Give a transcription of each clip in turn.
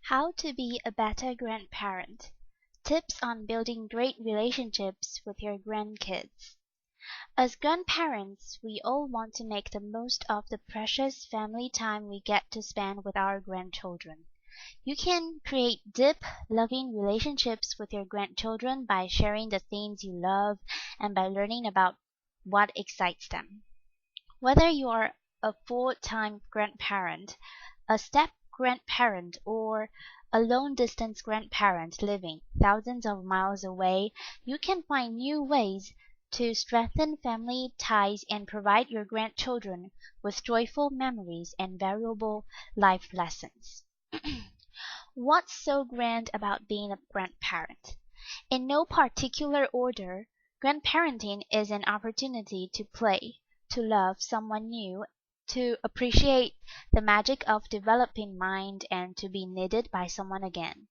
How to be a better grandparent. Tips on building great relationships with your grandkids. As grandparents, we all want to make the most of the precious family time we get to spend with our grandchildren. You can create deep, loving relationships with your grandchildren by sharing the things you love and by learning about what excites them. Whether you are a full-time grandparent, a step-grandparent, or a long-distance grandparent living thousands of miles away, you can find new ways to strengthen family ties and provide your grandchildren with joyful memories and valuable life lessons. What's so grand about being a grandparent? In no particular order, grandparenting is an opportunity to play, to love someone new, to appreciate the magic of developing mind, and to be needed by someone again.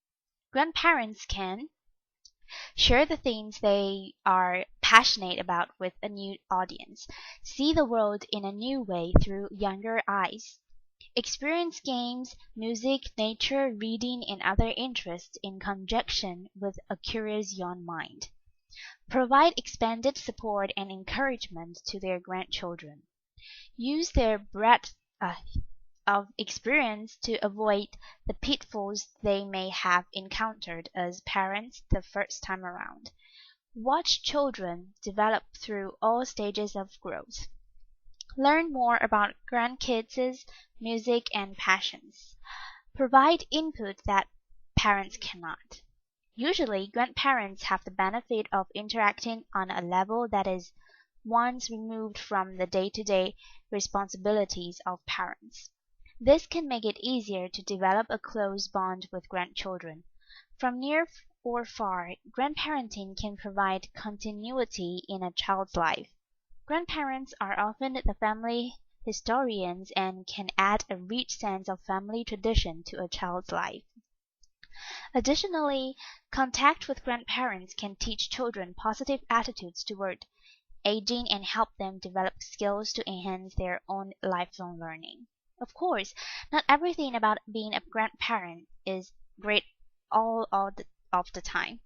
Grandparents can share the things they are passionate about with a new audience, see the world in a new way through younger eyes, experience games, music, nature, reading, and other interests in conjunction with a curious young mind. Provide expanded support and encouragement to their grandchildren. Use their breadth of experience to avoid the pitfalls they may have encountered as parents the first time around. Watch children develop through all stages of growth. Learn more about grandkids' music and passions. Provide input that parents cannot. Usually, grandparents have the benefit of interacting on a level that is once removed from the day-to-day responsibilities of parents. This can make it easier to develop a close bond with grandchildren. From near or far, grandparenting can provide continuity in a child's life. Grandparents are often the family historians and can add a rich sense of family tradition to a child's life. Additionally, contact with grandparents can teach children positive attitudes toward aging and help them develop skills to enhance their own lifelong learning. Of course, not everything about being a grandparent is great of the time.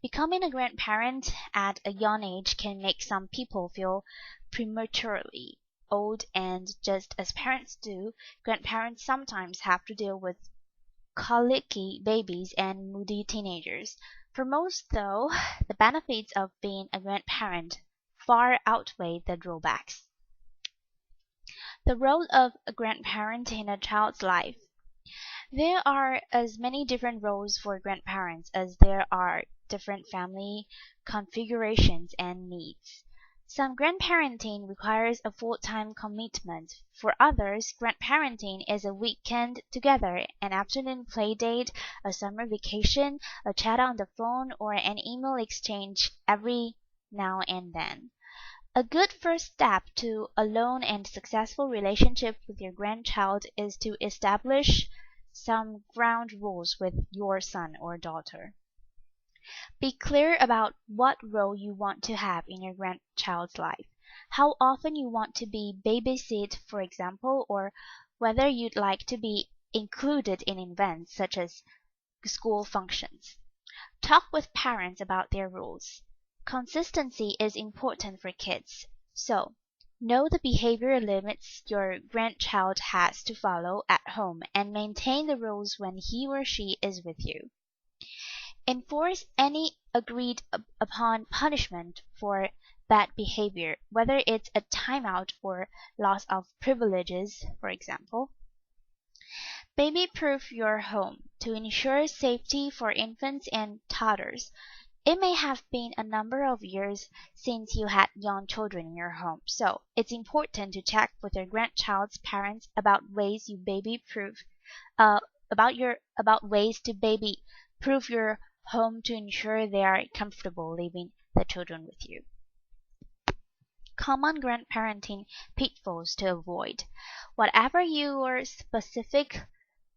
Becoming a grandparent at a young age can make some people feel prematurely old, and just as parents do, grandparents sometimes have to deal with colicky babies and moody teenagers. For most, though, the benefits of being a grandparent far outweigh the drawbacks. The role of a grandparent in a child's life. There are as many different roles for grandparents as there are different family configurations and needs. Some grandparenting requires a full-time commitment. For others, grandparenting is a weekend together, an afternoon play date, a summer vacation, a chat on the phone, or an email exchange every now and then. A good first step to a long and successful relationship with your grandchild is to establish some ground rules with your son or daughter. Be clear about what role you want to have in your grandchild's life, how often you want to be babysit, for example, or whether you'd like to be included in events such as school functions. Talk with parents about their rules. Consistency is important for kids, so know the behavior limits your grandchild has to follow at home and maintain the rules when he or she is with you. Enforce any agreed upon punishment for bad behavior, whether it's a timeout or loss of privileges, for example. Baby-proof your home to ensure safety for infants and toddlers. It may have been a number of years since you had young children in your home, so it's important to check with your grandchild's parents about ways you about ways to baby-proof your home to ensure they are comfortable leaving the children with you. Common grandparenting pitfalls to avoid. Whatever your specific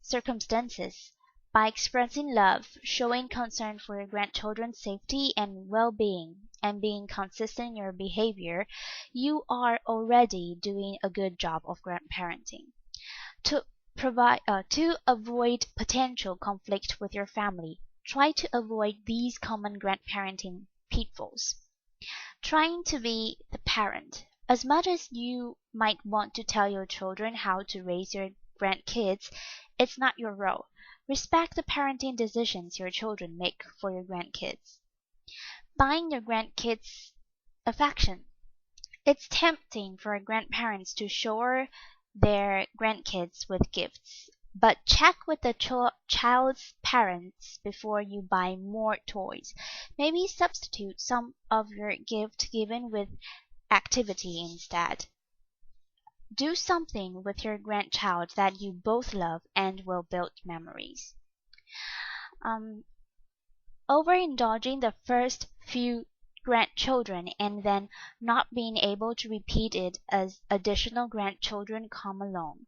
circumstances, by expressing love, showing concern for your grandchildren's safety and well-being, and being consistent in your behavior, you are already doing a good job of grandparenting. To To avoid potential conflict with your family, try to avoid these common grandparenting pitfalls. Trying to be the parent. As much as you might want to tell your children how to raise your grandkids, it's not your role. Respect the parenting decisions your children make for your grandkids. Buying your grandkids affection. It's tempting for grandparents to shower their grandkids with gifts, but check with the child's parents before you buy more toys. Maybe substitute some of your gift given with activity instead. Do something with your grandchild that you both love and will build memories. Um, Overindulging the first few grandchildren and then not being able to repeat it as additional grandchildren come along.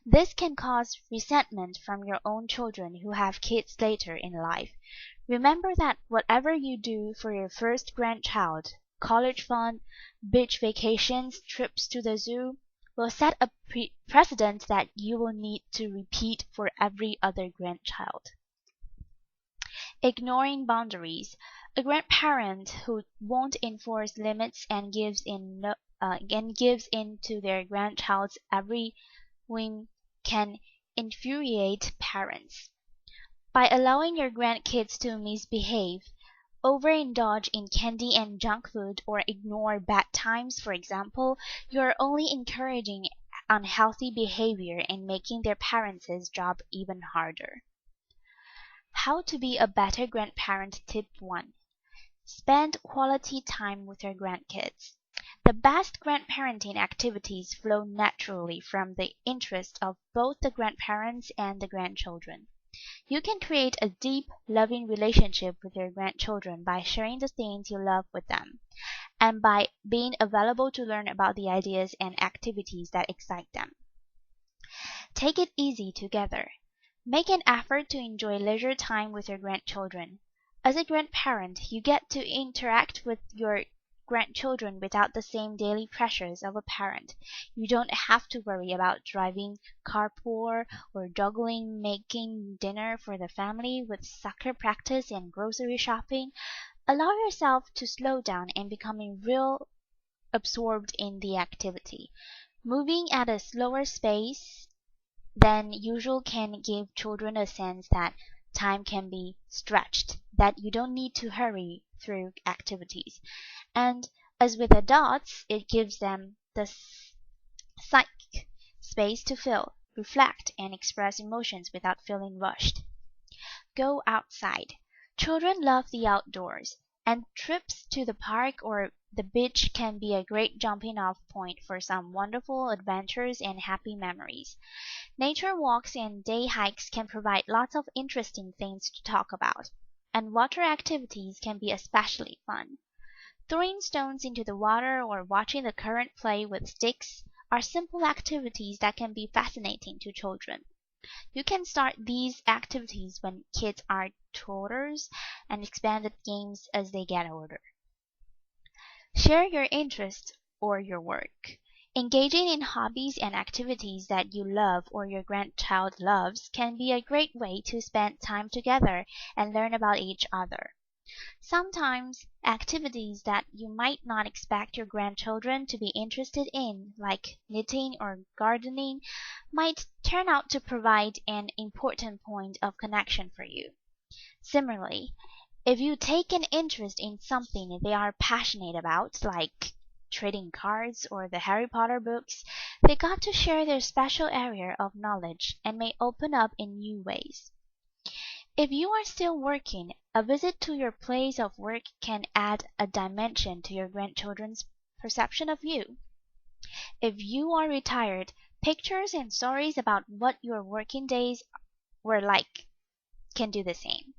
This can cause resentment from your own children who have kids later in life. Remember that whatever you do for your first grandchild, college fund, beach vacations, trips to the zoo, will set a precedent that you will need to repeat for every other grandchild. Ignoring boundaries. A grandparent who won't enforce limits and gives in to their grandchild's every whim can infuriate parents. By allowing your grandkids to misbehave, overindulge in candy and junk food, or ignore bad times, for example, you are only encouraging unhealthy behavior and making their parents' job even harder. How to be a better grandparent. Tip 1. Spend quality time with your grandkids. The best grandparenting activities flow naturally from the interest of both the grandparents and the grandchildren. You can create a deep, loving relationship with your grandchildren by sharing the things you love with them, and by being available to learn about the ideas and activities that excite them. Take it easy together. Make an effort to enjoy leisure time with your grandchildren. As a grandparent, you get to interact with your grandchildren without the same daily pressures of a parent. You don't have to worry about driving carpool or juggling making dinner for the family with soccer practice and grocery shopping. Allow yourself to slow down and becoming real absorbed in the activity. Moving at a slower pace than usual can give children a sense that time can be stretched, that you don't need to hurry through activities. And as with adults, it gives them the psychic space to feel, reflect, and express emotions without feeling rushed. Go outside. Children love the outdoors, and trips to the park or the beach can be a great jumping off point for some wonderful adventures and happy memories. Nature walks and day hikes can provide lots of interesting things to talk about, and water activities can be especially fun. Throwing stones into the water or watching the current play with sticks are simple activities that can be fascinating to children. You can start these activities when kids are toddlers and expand the games as they get older. Share your interests or your work. Engaging in hobbies and activities that you love or your grandchild loves can be a great way to spend time together and learn about each other. Sometimes activities that you might not expect your grandchildren to be interested in, like knitting or gardening, might turn out to provide an important point of connection for you. Similarly, if you take an interest in something they are passionate about, like trading cards or the Harry Potter books, they got to share their special area of knowledge and may open up in new ways. If you are still working, a visit to your place of work can add a dimension to your grandchildren's perception of you. If you are retired, pictures and stories about what your working days were like can do the same.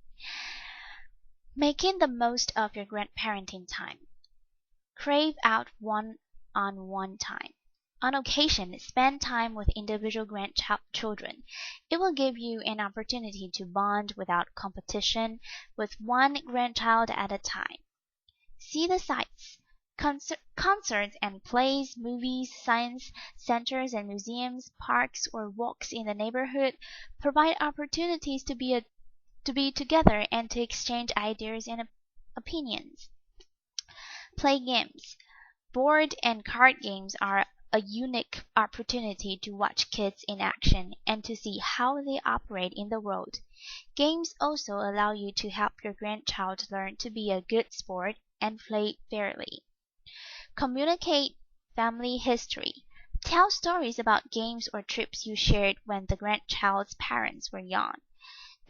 Making the most of your grandparenting time. Crave out one-on-one time. On occasion, spend time with individual grandchildren. It will give you an opportunity to bond without competition with one grandchild at a time. See the sights, Concerts and plays, movies, science centers and museums, parks, or walks in the neighborhood provide opportunities to be together and to exchange ideas and opinions. Play games. Board and card games are a unique opportunity to watch kids in action and to see how they operate in the world. Games also allow you to help your grandchild learn to be a good sport and play fairly. Communicate family history. Tell stories about games or trips you shared when the grandchild's parents were young.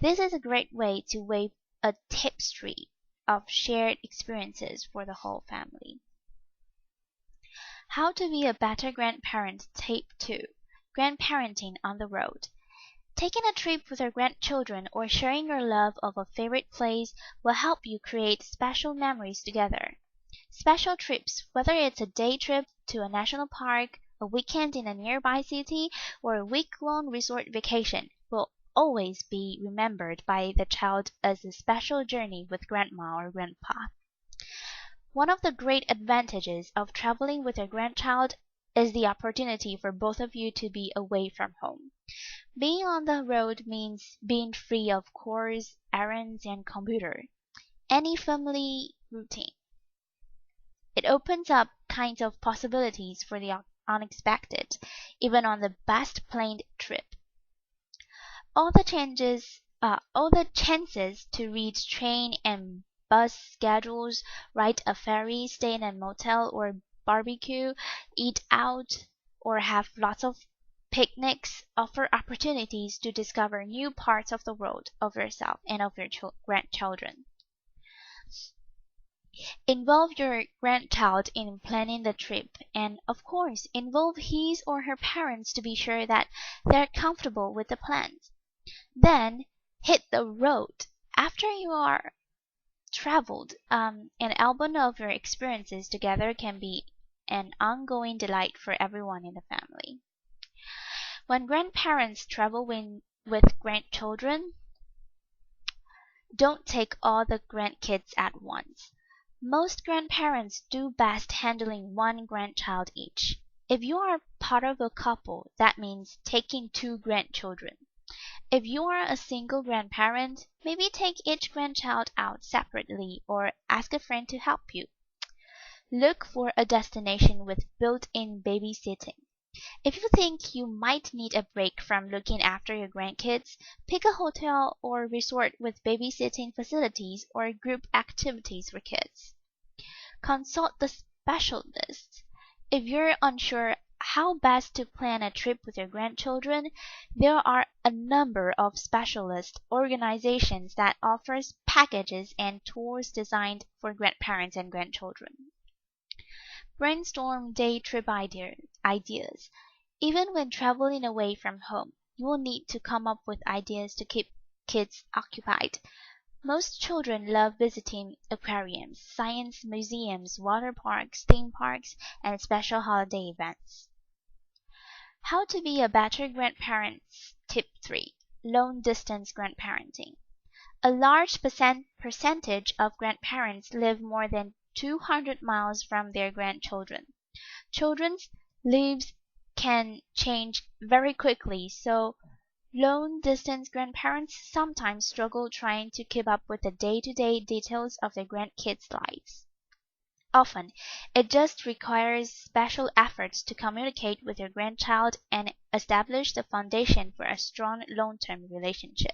This is a great way to weave a tapestry of shared experiences for the whole family. How to be a better grandparent, Tape 2. Grandparenting on the road. Taking a trip with your grandchildren or sharing your love of a favorite place will help you create special memories together. Special trips, whether it's a day trip to a national park, a weekend in a nearby city, or a week-long resort vacation, will always be remembered by the child as a special journey with grandma or grandpa. One of the great advantages of traveling with your grandchild is the opportunity for both of you to be away from home. Being on the road means being free of chores, errands, and computer, any family routine. It opens up kinds of possibilities for the unexpected, even on the best planned trip. All the chances to read train and bus schedules, ride a ferry, stay in a motel or barbecue, eat out, or have lots of picnics offer opportunities to discover new parts of the world, of yourself, and of your grandchildren. Involve your grandchild in planning the trip, and of course, involve his or her parents to be sure that they're comfortable with the plans. Then hit the road. After you are traveled, an album of your experiences together can be an ongoing delight for everyone in the family. When grandparents travel with grandchildren, don't take all the grandkids at once. Most grandparents do best handling one grandchild each. If you are part of a couple, that means taking 2 grandchildren. If you are a single grandparent, maybe take each grandchild out separately or ask a friend to help you. Look for a destination with built-in babysitting. If you think you might need a break from looking after your grandkids, pick a hotel or resort with babysitting facilities or group activities for kids. Consult the specialist. If you're unsure how best to plan a trip with your grandchildren, there are a number of specialist organizations that offers packages and tours designed for grandparents and grandchildren. Brainstorm day trip ideas. Even when traveling away from home, you will need to come up with ideas to keep kids occupied. Most children love visiting aquariums, science museums, water parks, theme parks, and special holiday events. How to be a better grandparent. Tip 3. Long distance grandparenting. A large percentage of grandparents live more than 200 miles from their grandchildren. Children's lives can change very quickly, so long distance grandparents sometimes struggle trying to keep up with the day-to-day details of their grandkids' lives. Often, it just requires special efforts to communicate with your grandchild and establish the foundation for a strong long-term relationship.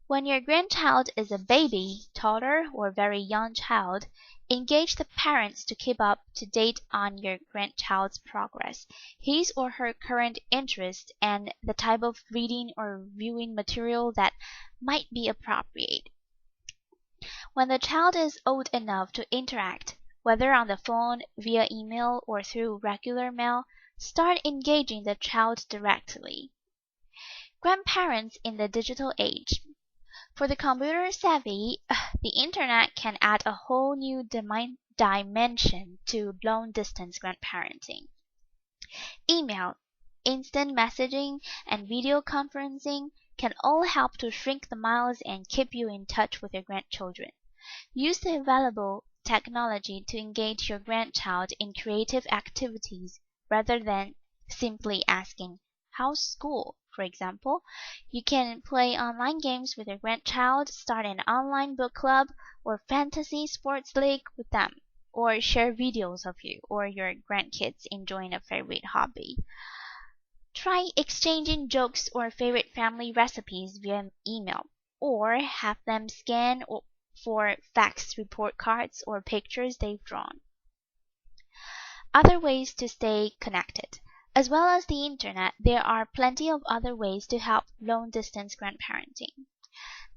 When your grandchild is a baby, toddler, or very young child, engage the parents to keep up to date on your grandchild's progress, his or her current interests, and the type of reading or viewing material that might be appropriate. When the child is old enough to interact, whether on the phone, via email, or through regular mail, start engaging the child directly. Grandparents in the digital age. For the computer savvy, the internet can add a whole new dimension to long-distance grandparenting. Email, instant messaging, and video conferencing can all help to shrink the miles and keep you in touch with your grandchildren. Use the available technology to engage your grandchild in creative activities rather than simply asking, "How's school?" For example, you can play online games with your grandchild, start an online book club or fantasy sports league with them, or share videos of you or your grandkids enjoying a favorite hobby. Try exchanging jokes or favorite family recipes via email, or have them scan for fax report cards or pictures they've drawn. Other ways to stay connected. As well as the internet, there are plenty of other ways to help long-distance grandparenting.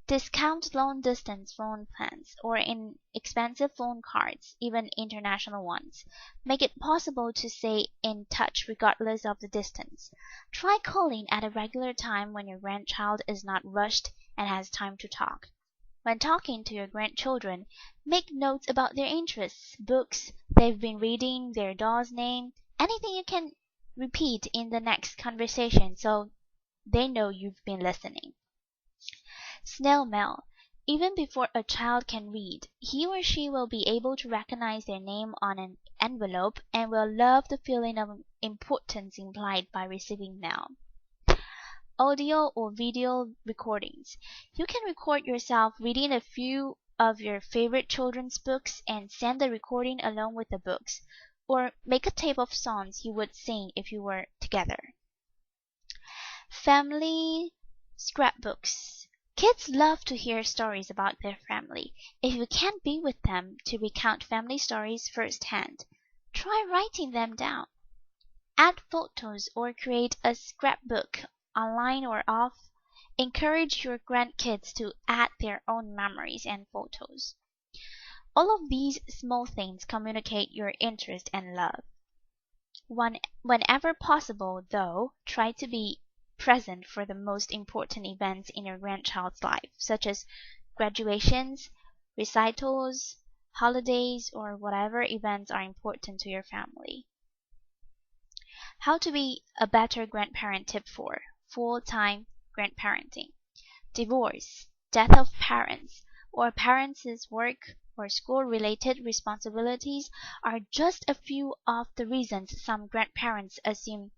Discount long-distance phone plans or inexpensive phone cards, even international ones, make it possible to stay in touch regardless of the distance. Try calling at a regular time when your grandchild is not rushed and has time to talk. When talking to your grandchildren, make notes about their interests, books they've been reading, their doll's name, anything you can repeat in the next conversation so they know you've been listening. Snail mail. Even before a child can read, he or she will be able to recognize their name on an envelope and will love the feeling of importance implied by receiving mail. Audio or video recordings. You can record yourself reading a few of your favorite children's books and send the recording along with the books, or make a tape of songs you would sing if you were together. Family scrapbooks. Kids love to hear stories about their family. If you can't be with them to recount family stories firsthand, try writing them down. Add photos or create a scrapbook online or off. Encourage your grandkids to add their own memories and photos. All of these small things communicate your interest and love. Whenever possible, though, try to be present for the most important events in your grandchild's life, such as graduations, recitals, holidays, or whatever events are important to your family. How to be a better grandparent tip for full-time grandparenting. Divorce, death of parents, or parents' work or school-related responsibilities are just a few of the reasons some grandparents assume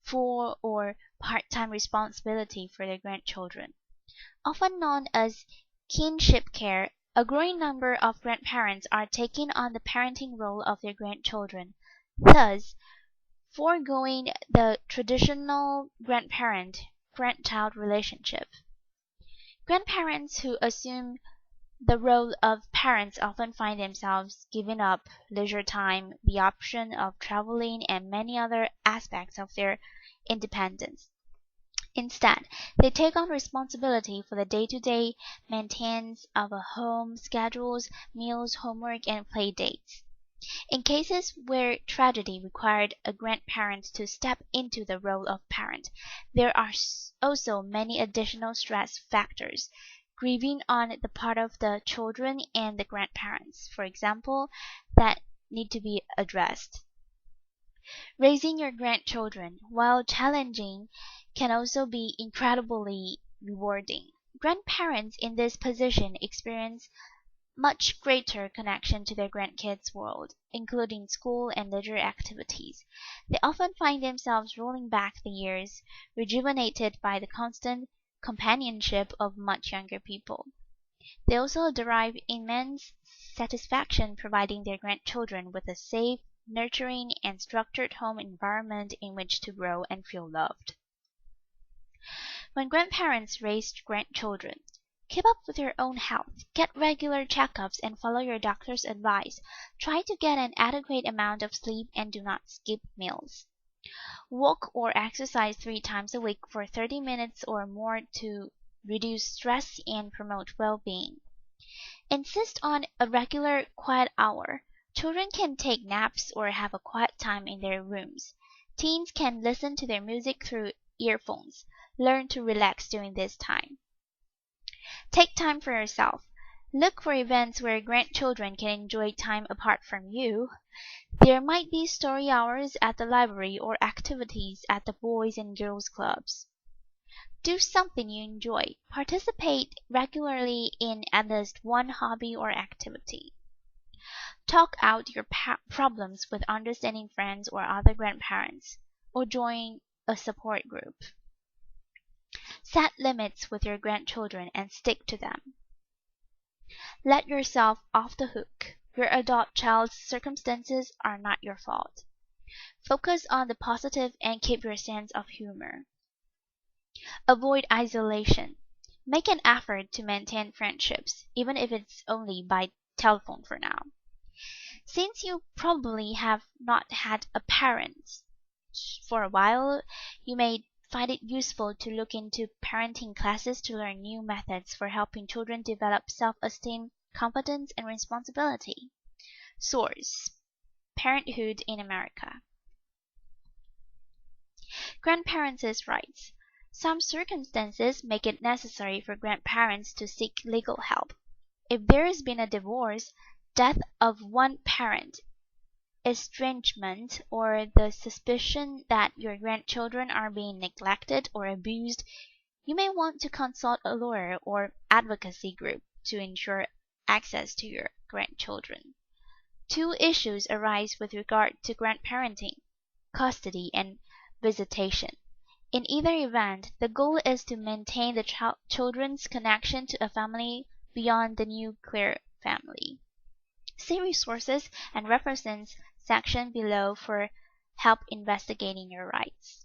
full or part-time responsibility for their grandchildren. Often known as kinship care, a growing number of grandparents are taking on the parenting role of their grandchildren, thus foregoing the traditional grandparent-grandchild relationship. Grandparents who assume the role of parents often find themselves giving up leisure time, the option of traveling, and many other aspects of their independence. Instead, they take on responsibility for the day-to-day maintenance of a home, schedules, meals, homework, and play dates. In cases where tragedy required a grandparent to step into the role of parent, there are also many additional stress factors, grieving on the part of the children and the grandparents, for example, that need to be addressed. Raising your grandchildren, while challenging, can also be incredibly rewarding. Grandparents in this position experience much greater connection to their grandkids' world, including school and leisure activities. They often find themselves rolling back the years, rejuvenated by the constant companionship of much younger people. They also derive immense satisfaction providing their grandchildren with a safe, nurturing, and structured home environment in which to grow and feel loved. When grandparents raise grandchildren, keep up with your own health. Get regular checkups and follow your doctor's advice. Try to get an adequate amount of sleep and do not skip meals. Walk or exercise 3 times a week for 30 minutes or more to reduce stress and promote well-being. Insist on a regular quiet hour. Children can take naps or have a quiet time in their rooms. Teens can listen to their music through earphones. Learn to relax during this time. Take time for yourself. Look for events where grandchildren can enjoy time apart from you. There might be story hours at the library or activities at the Boys and Girls Clubs. Do something you enjoy. Participate regularly in at least one hobby or activity. Talk out your problems with understanding friends or other grandparents, or join a support group. Set limits with your grandchildren and stick to them. Let yourself off the hook. Your adult child's circumstances are not your fault. Focus on the positive and keep your sense of humor. Avoid isolation. Make an effort to maintain friendships, even if it's only by telephone for now. Since you probably have not had a parent for a while, you may find it useful to look into parenting classes to learn new methods for helping children develop self-esteem, confidence, and responsibility. Source: Parenthood in America. Grandparents' rights. Some circumstances make it necessary for grandparents to seek legal help. If there has been a divorce, death of one parent, estrangement, or the suspicion that your grandchildren are being neglected or abused, you may want to consult a lawyer or advocacy group to ensure access to your grandchildren. Two issues arise with regard to grandparenting: custody and visitation. In either event, the goal is to maintain the children's connection to a family beyond the nuclear family. See resources and references section below for help investigating your rights.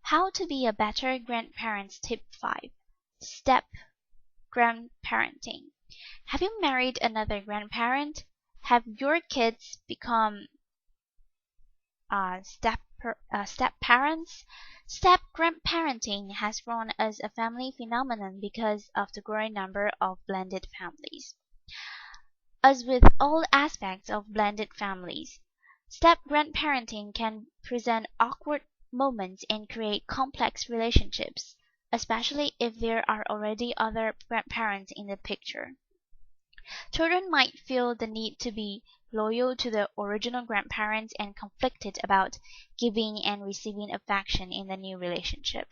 How to be a better grandparent. Tip 5. Step grandparenting. Have you married another grandparent? Have your kids become step parents? Step grandparenting has grown as a family phenomenon because of the growing number of blended families. As with all aspects of blended families, step grandparenting can present awkward moments and create complex relationships, especially if there are already other grandparents in the picture. Children might feel the need to be loyal to the original grandparents and conflicted about giving and receiving affection in the new relationship.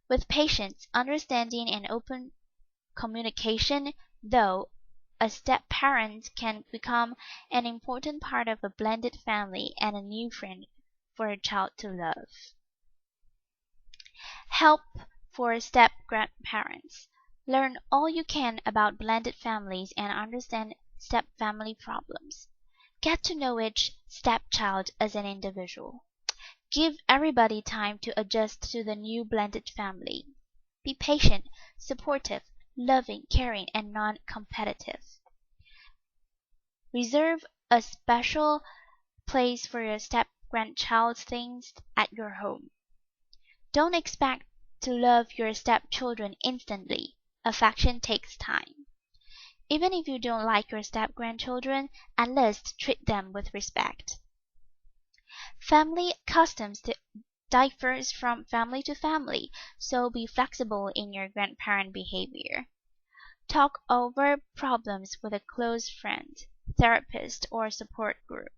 With patience, understanding, and open communication, though, a step-parent can become an important part of a blended family and a new friend for a child to love. Help for step-grandparents. Learn all you can about blended families and understand step-family problems. Get to know each stepchild as an individual. Give everybody time to adjust to the new blended family. Be patient, supportive, loving, caring, and non-competitive. Reserve a special place for your step-grandchild's things at your home. Don't expect to love your stepchildren instantly. Affection takes time. Even if you don't like your step-grandchildren, at least treat them with respect. Family customs differs from family to family, so be flexible in your grandparent behavior. Talk over problems with a close friend, therapist, or support group.